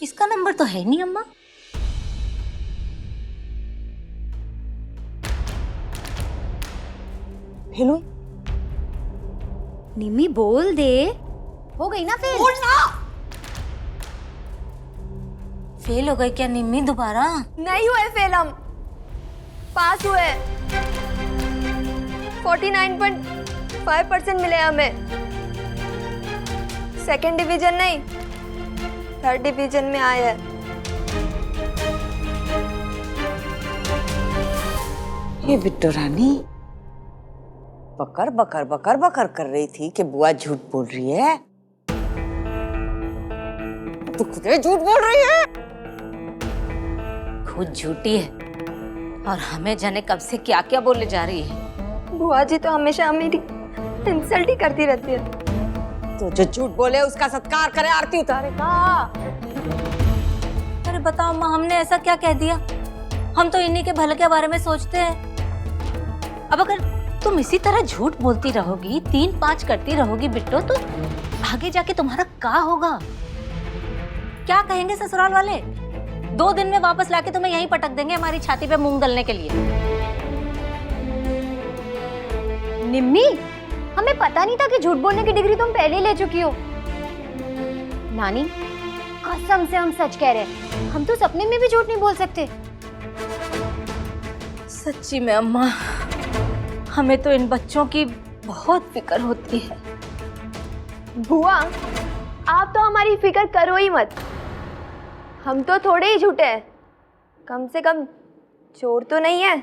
इसका नंबर तो है नहीं अम्मा। हेलो निम्मी बोल दे। हो गई ना फेल? बोल ना। फेल हो गई क्या निम्मी दोबारा? नहीं हुए फेल, हम पास हुए। 49.5% मिले हमें। सेकंड डिवीजन नहीं, थर्ड डिवीजन में आए हैं। ये बिट्टू रानी बकर बकर बकर बकर कर रही थी कि बुआ झूठ बोल रही है। तू खुद ही झूठ बोल रही है। खुद झूठी है और हमें जाने कब से क्या क्या बोले जा रही है। बुआ जी तो हमेशा मेरी इंसल्ट ही करती रहती है। तो जो झूठ बोले उसका सत्कार करे, आरती उतारे का। अरे बताओ अम्मा, हमने ऐसा क्या कह दिया? हम तो इन्हीं के भले के बारे में सोचते हैं। अब अगर तुम इसी तरह झूठ बोलती रहोगी, 3-5 करती रहोगी बिट्टो, तो आगे जाके तुम्हारा क्या होगा? क्या कहेंगे ससुराल वाले? 2 दिन में वापस लाके तुम्हें यहीं पटक देंगे हमारी छाती पे मूंग दलने के लिए। निम्मी, हमें पता नहीं था कि झूठ बोलने की डिग्री तुम पहले ही ले चुकी हो। नानी, कसम से हम सच कह रहे हैं। हम तो सपने में भी झूठ नहीं बोल सकते। सच्ची में अम्मा, हमें तो इन बच्चों की बहुत फिक्र होती है। बुआ, आप तो हमारी फिक्र करो ही मत। हम तो थोड़े ही झूठे हैं, कम से कम चोर तो नहीं है।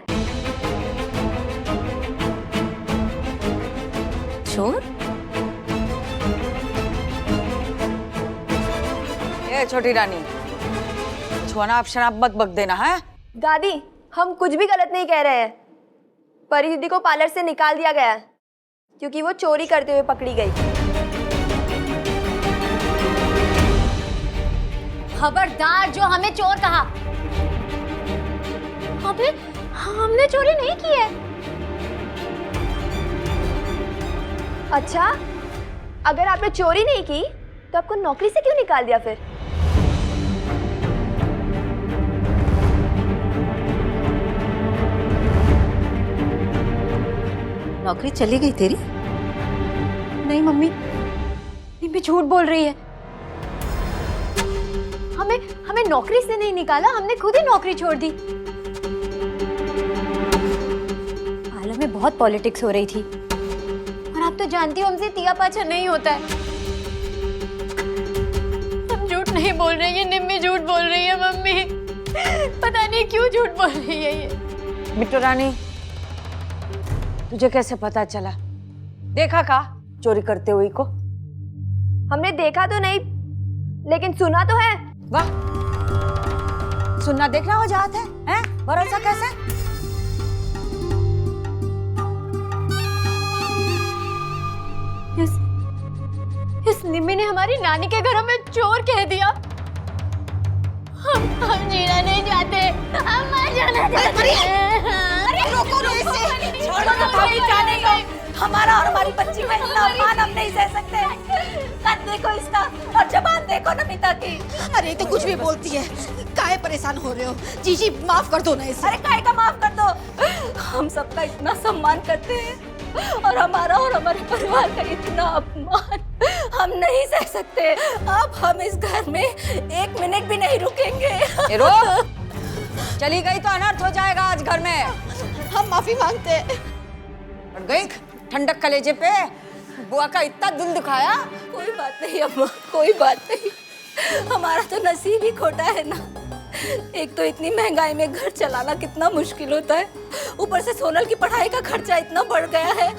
चोर? ए छोटी रानी, छुआना आप शराब मत बक देना है। दादी, हम कुछ भी गलत नहीं कह रहे हैं। परी दीदी को पार्लर से निकाल दिया गया है क्योंकि वो चोरी करते हुए पकड़ी गई। खबरदार जो हमें चोर कहा। अबे, हमने चोरी नहीं की है। अच्छा, अगर आपने चोरी नहीं की तो आपको नौकरी से क्यों निकाल दिया फिर? नौकरी चली गई तेरी? नहीं मम्मी, निम्मी झूठ बोल रही है। हमें नौकरी से नहीं निकाला, हमने खुद ही नौकरी छोड़ दी। पार्लर में बहुत पॉलिटिक्स हो रही थी और आप तो जानती हो हमसे तिया पाछा नहीं होता है। हम झूठ नहीं बोल रही है, निम्मी झूठ बोल रही है। मम्मी, पता नहीं क्यों झूठ बोल रही है ये। बिट्टू रानी, तुझे कैसे पता चला? देखा का चोरी करते हुए को? हमने देखा तो नहीं, लेकिन सुना तो है। वाह, सुनना देखना हो जाता है, हैं? भरोसा कैसे? इस निम्मी ने हमारी नानी के घर हमें चोर कह दिया। हम जीना नहीं चाहते, हम मर जाना चाहते हैं। अरे रोको ना इसे, छोड़ो ना भाभी, जाने दो। हमारा और हमारी बच्ची का इतना अपमान हम नहीं सह सकते। कद देखो इसका और जबान देखो नमिता की। अरे तो कुछ भी बोलती है, काहे परेशान हो रहे हो? जीजी माफ कर दो ना इसे। अरे काहे का माफ कर दो? हम सबका इतना सम्मान करते हैं और हमारा और हमारे परिवार का इतना अपमान हम नहीं सह सकते। अब हम इस घर में 1 मिनट भी नहीं रुकेंगे। चली गई तो अनर्थ हो जाएगा आज घर में। हम माफी मांगते हैं। और गई ठंडक कलेजे पे, बुआ का इतना दिल दुखाया। कोई बात नहीं अम्मा, कोई बात नहीं। हमारा तो नसीब ही खोटा है ना। एक तो इतनी महंगाई में घर चलाना कितना मुश्किल होता है, ऊपर से सोनल की पढ़ाई का खर्चा इतना बढ़ गया है।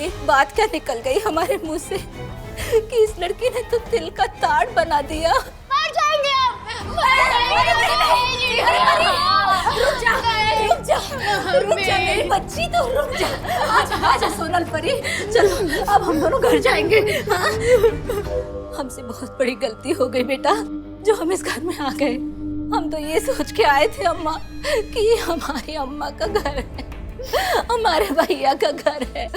एक बात क्या निकल गई हमारे मुंह से कि इस लड़की ने तो दिल का ताड़ बना दिया। मर जाएंगे हम, मर रुक जा मेरी बच्ची, तो रुक जा। आजा सोनल परी, चलो अब हम दोनों घर जाएंगे। हाँ? हमसे बहुत बड़ी गलती हो गई बेटा, जो हम इस घर में आ गए। हम तो ये सोच के आए थे अम्मा कि ये हमारी अम्मा का घर है, हमारे भैया का घर है।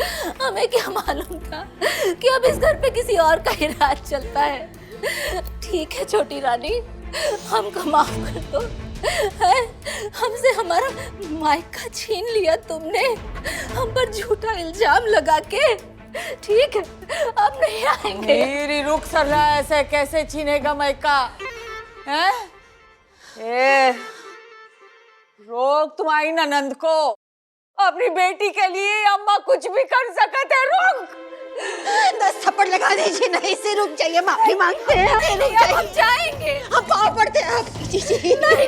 हमें क्या मालूम था कि अब इस घर पे किसी और का ही राज चलता है। ठीक है छोटी रानी, हमको माफ कर दो। है, हमसे हमारा मायका छीन लिया तुमने, हम पर झूठा इल्जाम लगा के। ठीक है, अब नहीं आएंगे। मेरी रुक सरला, ऐसे कैसे छीनेगा मायका? हैं? ए, रोक तुम्हारी ननंद को, अपनी बेटी के लिए अम्मा कुछ भी कर सकते हैं। रोक। 10 थप्पड़ लगा दीजिए, नहीं से रुक जाइए, माफी मांगते हैं। रुक जाइए, हम जाएंगे। हम पाँव पड़ते हैं आप। जीजी नहीं,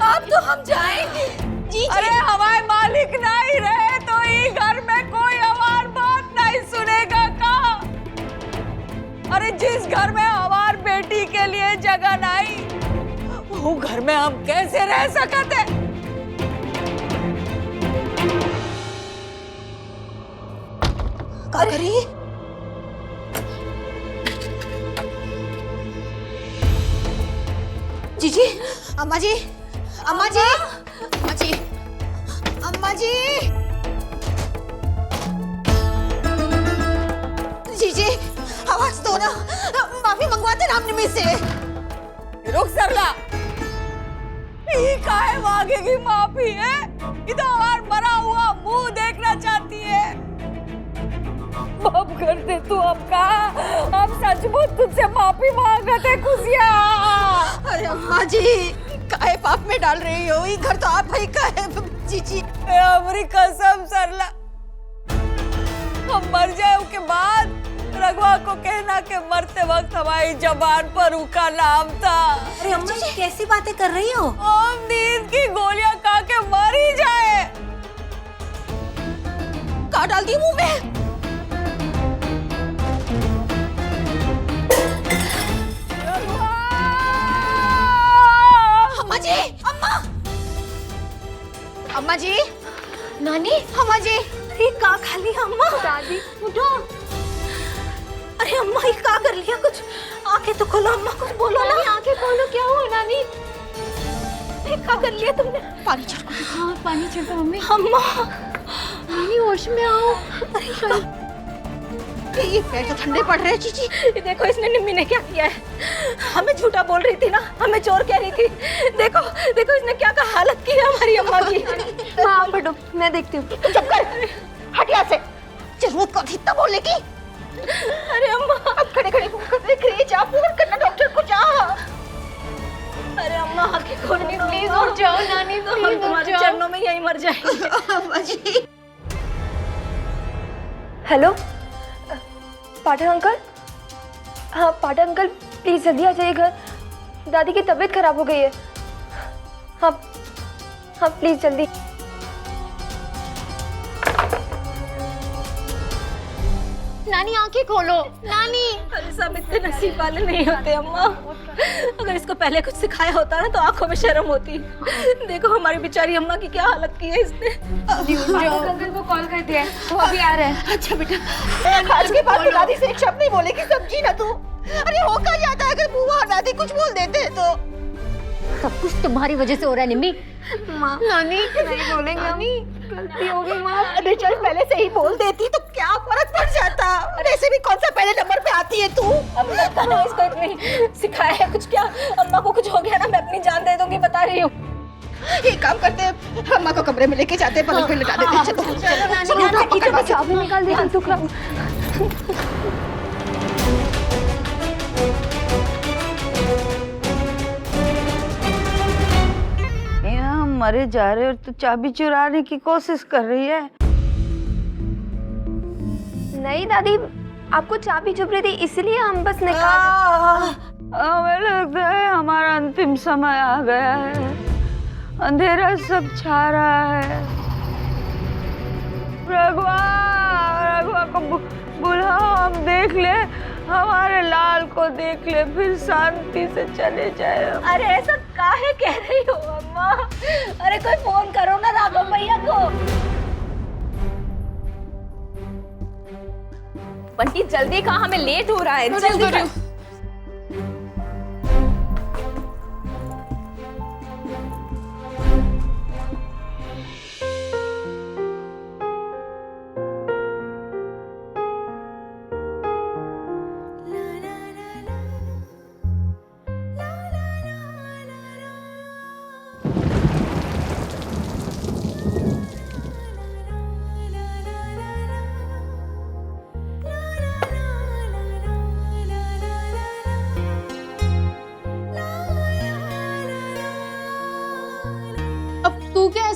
अब तो हम जाएंगे। जीजी अरे हमारे मालिक नहीं रहे तो ये घर में कोई हमारी बात नहीं सुनेगा का? अरे जिस घर में हमारी बेटी के लिए जगह नहीं, वो घर में हम कैसे रह सकते? क्या करी? जीजी, अम्मा जी, अम्मा जी, अम्मा जी, अम्मा जी, जीजी, आवाज दो ना, माफी मंगवाते ना अपने में से। रुक सरला, ये काहे मांगेगी माफी है? ये तो हमारा मरा हुआ मुंह देखना चाहती है। माफ कर दे तू, अब कहा हम सचमुच तुझसे माफी मांगते खुशिया। अरे अम्मा जी, काहे पाप में डाल रही हो? ये घर तो आप ही का है। जीजी, हमारी कसम सरला, हम मर जाए उसके बाद रघुआ को कहना कि मरते वक्त हमारी जबान पर उसका नाम था। अरे अम्मा जी कैसी बातें कर रही हो? हम नींद की गोलियां खा के मर ही जाए। का डाल दी मुंह में? अम्मा जी, अम्मा, अम्मा जी, नानी, अम्मा जी, अरे का खा लिया अम्मा? दादी उठो। अरे अम्मा ये का कर लिया? कुछ आंखें तो खोलो अम्मा, कुछ बोलो ना। नानी आंखें खोलो, क्या हुआ नानी? ये का कर लिया तुमने? पानी छिड़को। हाँ पानी छिड़को मम्मी। अम्मा नानी होश में आओ। ये पैर तो ठंडे पड़ रहे हैं। जीजी, ये देखो इसने निम्मी ने क्या किया है। हमें झूठा बोल रही थी ना, हमें चोर कह रही थी। देखो देखो इसने क्या क्या हालत की है हमारी अम्मा की। हाँ बैठो, मैं देखती हूँ। चुप कर, हट यहाँ से। जरूरत को थी इतना बोलने की? अरे अम्मा अब खड़े खड़े देख रही है, जा फोन करना डॉक्टर को, जा। अरे अम्मा आंखें खोलो प्लीज उठ जाओ नानी, हम प्लीज उठ तुम्हारे जाओ। चरणों में यही मर जाएंगे। अम्मा जी, हेलो पाठक अंकल। हाँ पाठक अंकल, प्लीज जल्दी आ जाइए घर, दादी की तबीयत खराब हो गई है। हाँ हाँ प्लीज जल्दी। नानी आंखें खोलो, नानी। अरे सब इतने नसीब वाले नहीं होते अम्मा। अगर इसको पहले कुछ सिखाया होता ना तो आंखों में शर्म होती। देखो हमारी बेचारी अम्मा की क्या हालत की है इसने। पाठक अंकल को कॉल कर दिया है, वो अभी आ रहे हैं। अच्छा बेटा, आज के बाद दादी से एक शब्द नहीं बोलेगी, समझी ना तू? अरे हो क्या जाता है अगर बुआ और दादी कुछ बोल देते हैं तो? सब कुछ तुम्हारी वजह से हो रहा है निम्मी। माँ नानी नहीं बोलेंगे, नानी गलती हो गई माँ। अरे चल पहले से ही बोल देती तो क्या फर्क पड़ जाता? वैसे भी कौन सा पहले नंबर पे आती है तू? अब लगता ना इसको इतनी सिखाया है कुछ। क्या अम्मा को कुछ हो गया ना मैं अपनी जान दे दूंगी, बता रही हूँ। एक काम करते हैं, अम्मा को कमरे में लेके जाते हैं, पलक पे लटा देते हैं। चलो नानी उठो, पकड़ बाजू। चाबी निकाल दे टुकड़ा। यहाँ मरे जा रहे और तू चाबी चुराने की कोशिश कर रही है। नहीं दादी, आपको चाबी चुप रही थी इसलिए हम बस निकाल। हमें लगता है हमारा अंतिम समय आ गया है, अंधेरा सब छा रहा है। रघुआ, रघुआ को बुलाओ, हम देख ले, हमारे लाल को देख ले, फिर शांति से चले जाए। अरे ऐसा काहे कह रही हो अम्मा? अरे कोई फोन करो ना राघव भैया को। बंटी जल्दी कहा, हमें लेट हो रहा है। जल्दी कर।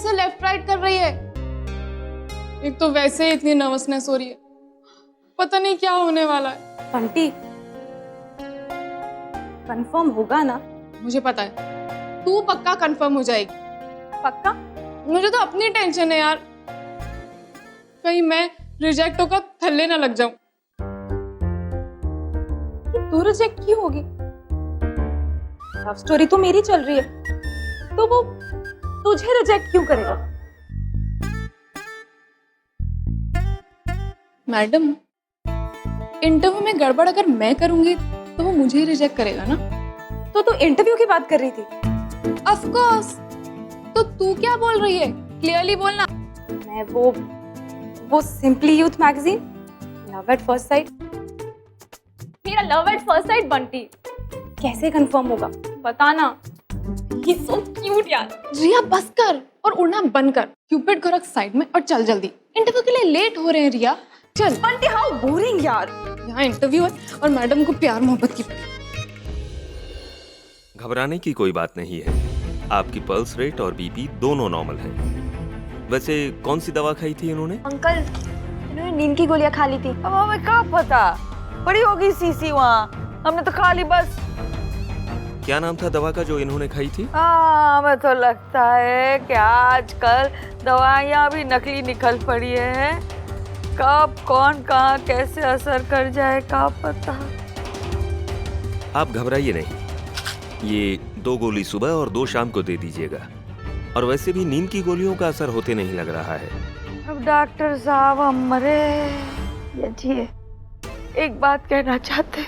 से लेफ्ट राइट कर रही है। एक तो वैसे ही इतनी नर्वसनेस हो रही है, पता नहीं क्या होने वाला है। बंटी कंफर्म होगा ना? मुझे पता है तू पक्का कंफर्म हो जाएगी। पक्का? मुझे तो अपनी टेंशन है यार, कहीं मैं रिजेक्ट होकर थल्ले ना लग जाऊं। तू रिजेक्ट क्यों होगी? लव स्टोरी तो मेरी चल रही है, तो वो तुझे रिजेक्ट क्यों करेगा? मैडम, इंटरव्यू में गड़बड़ अगर मैं करूंगी तो वो मुझे ही रिजेक्ट करेगा ना। तो तू इंटरव्यू की बात कर रही थी? Of course. तो तू क्या बोल रही है, क्लियरली बोलना। मैं वो simply youth magazine love at first sight. मेरा love at first sight Bunty कैसे कंफर्म होगा बताना। ही सो क्यूट यार। रिया बस कर और उड़ना बंद कर। क्यूपिड को रख साइड में और चल जल्दी, इंटरव्यू के लिए लेट हो रहे हैं। रिया चल। बंटी हाउ बोरिंग यार। यहाँ इंटरव्यू है और मैडम को प्यार मोहब्बत की। घबराने की कोई बात नहीं है, आपकी पल्स रेट और बीपी दोनों नॉर्मल है। वैसे कौन सी दवा खाई थी इन्होंने? अंकल इन्होंने नींद की गोलियां खा ली थी। अब हमें क्या पता, पड़ी होगी सीसी वहाँ, हमने तो खा ली बस। क्या नाम था दवा का जो इन्होंने खाई थी? हाँ, हमें तो लगता है कि आजकल दवाइयाँ भी नकली निकल पड़ी है। कब कौन कहाँ कैसे असर कर जाए क्या पता। आप घबराइए नहीं, ये 2 गोली सुबह और 2 शाम को दे दीजिएगा। और वैसे भी नींद की गोलियों का असर होते नहीं लग रहा है। अब डॉक्टर साहब हम मरे या जिए, एक बात कहना चाहते,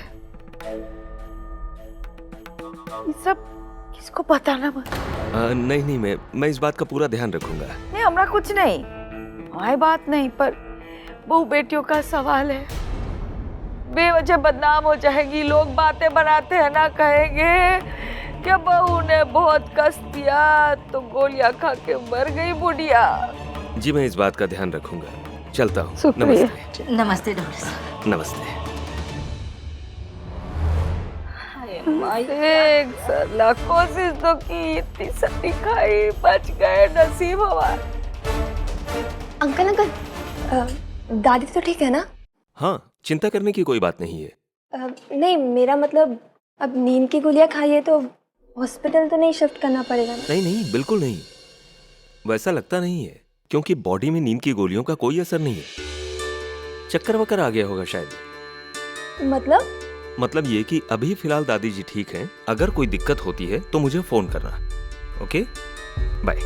ये सब किसको पता ना मत। नहीं, मैं इस बात का पूरा ध्यान रखूंगा। नहीं, हमारा कुछ नहीं, हमारी बात नहीं, पर बहू बेटियों का सवाल है। बेवजह बदनाम हो जाएगी, लोग बातें बनाते हैं ना, कहेंगे कि बहू ने बहुत कष्ट दिया तो गोलियां खा के मर गई बुढ़िया। जी मैं इस बात का ध्यान रखूंगा। चलता हूँ। शुक्रिया। नमस्ते। नमस्ते डॉक्टर साहब। नमस्ते। एक साला कोशिश तो की, इतनी सटी खाई, बच गए, नसीब हमारा। अंकल दादी तो ठीक है ना? हाँ, चिंता करने की कोई बात नहीं है। नहीं, मेरा मतलब अब नींद की गोलियां खाइए तो हॉस्पिटल तो नहीं शिफ्ट करना पड़ेगा ना? नहीं, बिल्कुल नहीं, वैसा लगता नहीं है, क्योंकि बॉडी में नींद की गोलियों का कोई असर नहीं है। चक्कर वक्कर आ गया होगा शायद। मतलब ये कि अभी फिलहाल दादी जी ठीक हैं। अगर कोई दिक्कत होती है तो मुझे फोन करना। Okay, bye.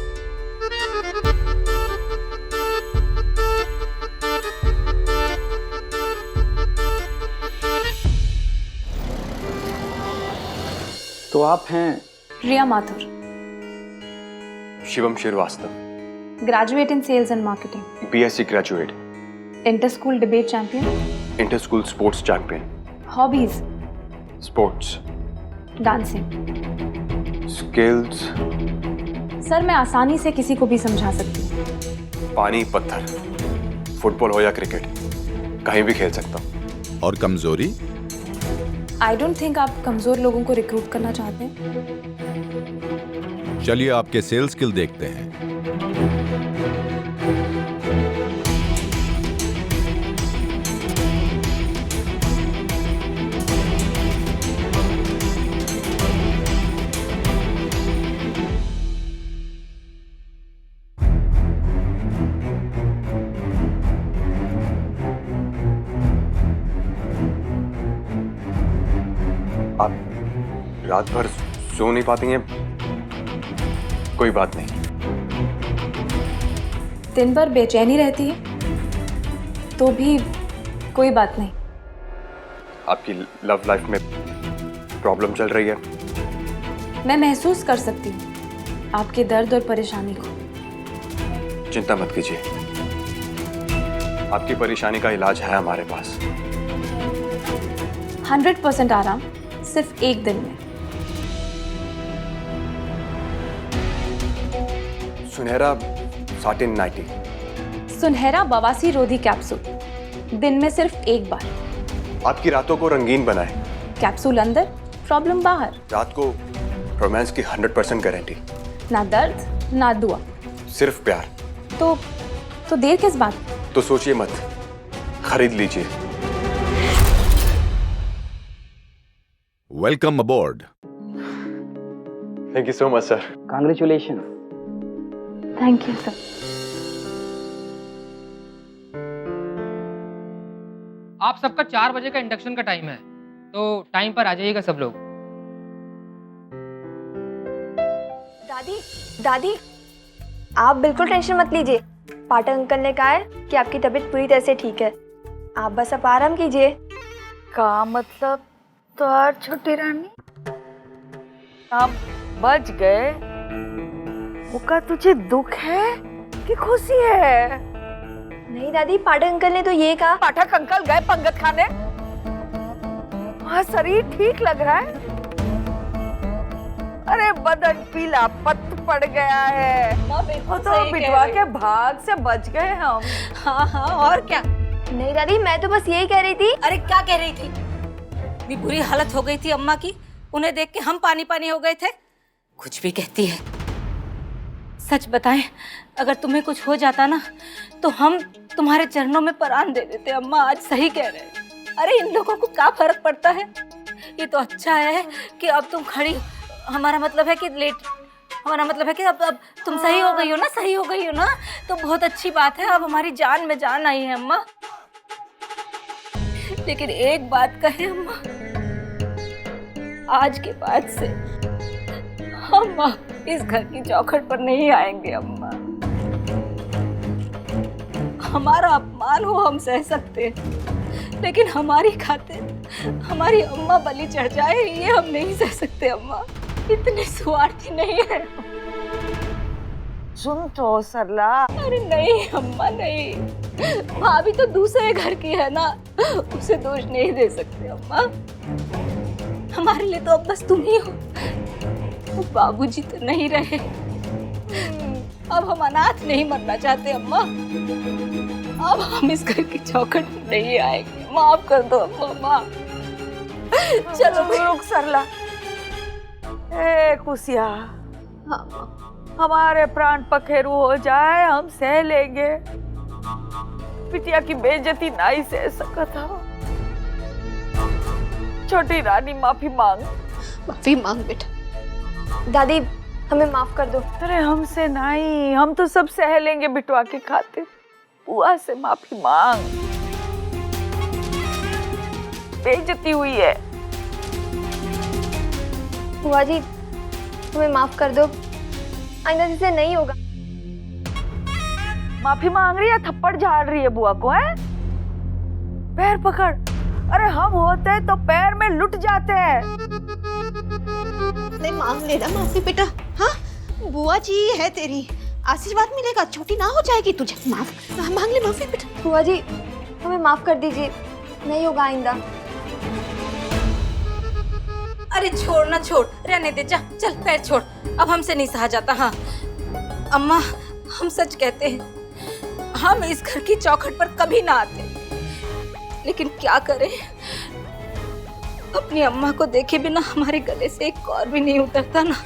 तो आप हैं? Riya Mathur, Shivam Srivastava, graduate in sales and marketing, BSc graduate, inter school debate champion, inter school sports champion, hobbies sports, dancing. Skills, sir मैं आसानी से किसी को भी समझा सकती हूँ। पानी पत्थर, फुटबॉल हो या क्रिकेट, कहीं भी खेल सकता हूँ। और कमजोरी? आई डोंट थिंक आप कमजोर लोगों को रिक्रूट करना चाहते हैं। चलिए आपके सेल्स स्किल देखते हैं। आप रात भर सो नहीं पाती हैं? कोई बात नहीं। दिन भर बेचैनी रहती है तो भी कोई बात नहीं। आपकी लव लाइफ में प्रॉब्लम चल रही है? मैं महसूस कर सकती हूँ आपके दर्द और परेशानी को। चिंता मत कीजिए, आपकी परेशानी का इलाज है हमारे पास। 100% आराम सिर्फ एक दिन में। सुनहरा साटिन नाइटी, सुनहरा बवासीर रोधी कैप्सूल दिन में सिर्फ एक बार। आपकी रातों को रंगीन बनाए। कैप्सूल अंदर, प्रॉब्लम बाहर। रात को रोमांस की 100% गारंटी। ना दर्द ना दुआ, सिर्फ प्यार। तो देर किस बात? तो सोचिए मत, खरीद लीजिए। Welcome aboard. Thank you so much sir. Congratulation. Thank you sir. आप सबका 4 बजे का इंडक्शन का टाइम है, तो टाइम पर आ जाइएगा सब लोग। दादी आप बिल्कुल टेंशन मत लीजिए। पाठक अंकल ने कहा है कि आपकी तबीयत पूरी तरह से ठीक है, आप बस अब आराम कीजिए। का मतलब तो यार छोटी रानी, आप बच गए, उसका तुझे दुख है कि खुशी है? नहीं दादी, पाठक अंकल ने तो ये कहा। पाठक अंकल गए पंगत खाने, वहाँ शरीर ठीक लग रहा है, अरे बदन पीला पत्त पड़ गया है। वो तो बिटवा के भाग से बच गए हम। हाँ हाँ, और क्या। नहीं दादी, मैं तो बस यही कह रही थी। अरे क्या कह रही थी? भी बुरी हालत हो गई थी अम्मा की, उन्हें देख के हम पानी पानी हो गए थे। कुछ भी कहती है। सच बताएं, अगर तुम्हें कुछ हो जाता ना तो हम तुम्हारे चरणों में प्राण दे देते। अम्मा आज सही कह रहे हैं। अरे इन लोगों को क्या फर्क पड़ता है? ये तो अच्छा है कि अब तुम खड़ी, हमारा मतलब है कि हमारा मतलब है कि अब तुम सही हो गई हो ना, सही हो गई हो ना, तो बहुत अच्छी बात है। अब हमारी जान में जान आई है अम्मा। लेकिन एक बात कहे अम्मा, आज के बाद से हम इस घर की चौखट पर नहीं आएंगे अम्मा। हमारा अपमान हो हम सह सकते, लेकिन हमारी खातिर हमारी अम्मा बलि चढ़ जाए ये हम नहीं सह सकते अम्मा। इतने स्वार्थी नहीं है। सुन तो सरला। अरे नहीं अम्मा नहीं, भाभी तो दूसरे घर की है ना, उसे दोष नहीं दे सकते अम्मा। हमारे लिए तो अब बस तुम ही हो। बाबूजी तो नहीं रहे, अब हम अनाथ नहीं मरना चाहते अम्मा। अब हम इस घर की चौखट में नहीं आएंगे। माफ कर दो अम्मा, माफ। चलो रुक सरला। ए कुसिया, हमारे प्राण पखेरु हो जाए हम सह लेंगे, बिटिया की बेइज्जती नहीं सह सका था। छोटी रानी माफी मांग। माफी मांग बेटा। दादी हमें माफ कर दो। अरे हमसे नहीं, हम तो सब सह लेंगे बिटवा के खातिर। बुआ से माफी मांग, बेइज्जती हुई है। बुआ जी हमें माफ कर दो, आइंदा से नहीं होगा। माफी मांग रही है, थप्पड़ झाड़ रही है बुआ को, है? पैर पकड़। अरे हम होते तो पैर में लुट जाते हैं। नहीं मांग लेना माफी बेटा। हाँ बुआ जी है तेरी, आशीर्वाद मिलेगा, छोटी ना हो जाएगी तुझे। मांग ले माफी बेटा। बुआ जी हमें माफ कर दीजिए, नहीं होगा आइंदा। अरे छोड़ ना, छोड़, रहने दे, जा चल, पैर छोड़, अब हमसे नहीं सहा जाता। हाँ अम्मा, हम सच कहते हैं, हम इस घर की चौखट पर कभी ना आते, लेकिन क्या करें, अपनी अम्मा को देखे बिना हमारे गले से एक कौर भी नहीं उतरता ना,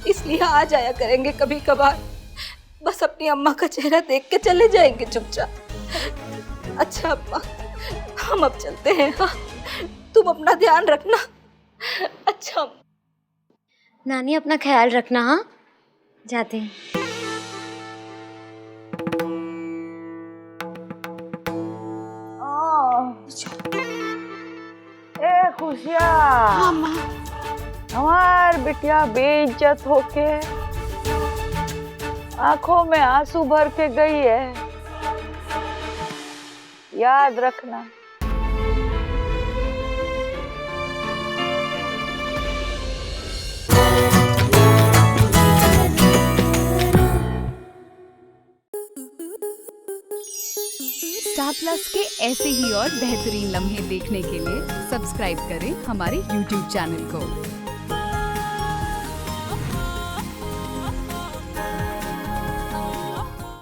इसलिए आ जाया करेंगे कभी कभार। बस अपनी अम्मा का चेहरा देख के चले जाएंगे चुपचाप। अच्छा अम्मा, हम अब चलते हैं। हाँ तुम अपना ध्यान रखना। अच्छा नानी अपना ख्याल रखना। हाँ जाते हैं। ए खुशिया, हमार बिटिया बेइज्जत होके आंखों में आंसू भर के गई है, याद रखना। स्टार प्लस के ऐसे ही और बेहतरीन लम्हे देखने के लिए सब्सक्राइब करें हमारे YouTube चैनल को।